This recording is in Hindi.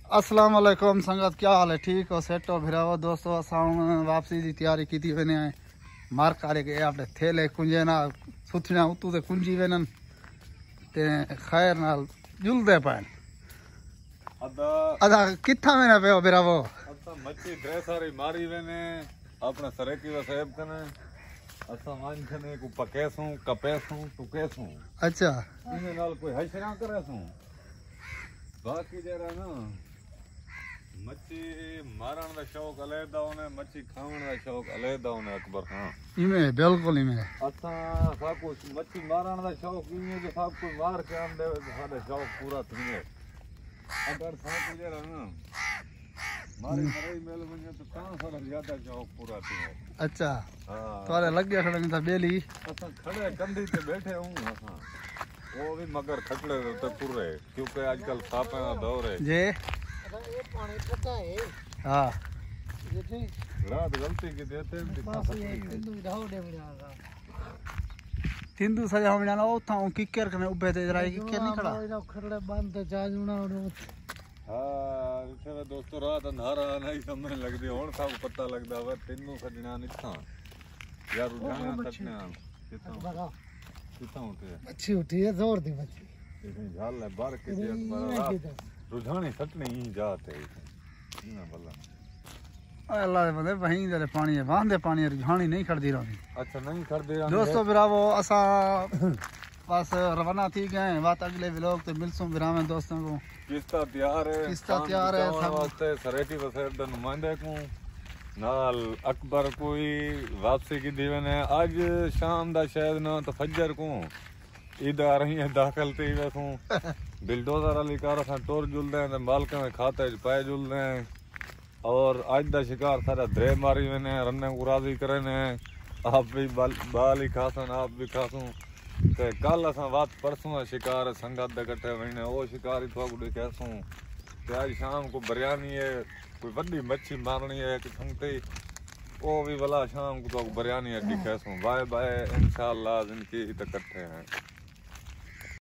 अस्सलाम वालेकुम संगत, क्या हाल है? ठीक हो? सेट हो? भिरावो दोस्तों, असां वापसी की तैयारी की थी वने मार कारे के आपने थेले कुंजे ना सुथना उतू ते कुंजी वेनन ते खैर नाल जुलदे पान अदा किथा वेना पे भिरावो असा मच्छी ढेर सारी मारी वेने अपना सरेकी व सेब कने असा मान खने को पकेसू कपेसू टुकेसू। अच्छा, इने नाल कोई हशरा करेसू बाकी जरा ना मच्छी मारण दा शौक अलहदा होने, मच्छी खावण दा शौक अलहदा होने अकबर खां। इमे बिल्कुल इमे असा सब कुछ मच्छी मारण दा शौक इने जो सब कुछ मार के आन दे साडे शौक पूरा थीने। अगर सब जरा ना मारी मरई मेल वने तो ता सारा ज्यादा शौक पूरा थीने। अच्छा, हां तोरे लग गया खड़े था बेली असा खड़े कंधी ते बैठे हूं असा वो भी मगर खटले ते पूरे क्योंकि आजकल सापे दा दौर है जे ये पानी ठंडा है। हां ये रात गलती की देते बस ये हिंदू ढाव दे बड़ा तिंदू सजा हम जाना ओ था किकर कने उबे ते जरा किकर नहीं खड़ा इधर खड़े बंद जाजुना और हाँ इथे दोस्तों रात अंधारा नहीं समझ लगदी हुन सब पता लगदा वे तीनों सजना निथा यार रुझाना सजना किथा बड़ा किथा उठे अच्छी उठी है, जोर दी मच्छी इतनी झाल है बार के देख पर रुझानी सटने ही जाते ना भला अल्लाह दे बंदे वहीं दे पानी है बांधे पानी रुझानी नहीं खड़दी रहनी। अच्छा नहीं कर दे दोस्तों बिरावो असा बस रवाना थी गए बात अगले व्लॉग ते मिलसूं बिरावे दोस्तों को किस्ता तैयार है सब वास्ते सरेटी वसेर द नुमाइंदे को नाल अकबर कोई वापसी की दीवन है आज शाम दा शायद ना तो फजर को इधर आ रही है दाखिल ते वसू बिल्डोजर वाली कार असा टोर जुलदे हैं मालक में खाते पाए जुलदे हैं और आज दा शिकार सारा द्रे मारी मैंने रन्ने को राजी करे ने आप भी बाल ही खासन आप भी खासूं ते कल असा बात परसों शिकार संगत दे इकट्ठे वने ओ शिकार ही थोक दिखासूं ते आज शाम को बिरयानी है कोई बड़ी मच्छी मारनी है कि संगते ओ भी भला शाम को तो बिरयानी दिखासूं। बाय बाय इंशाल्लाह जिंदगी तक इकट्ठे हैं।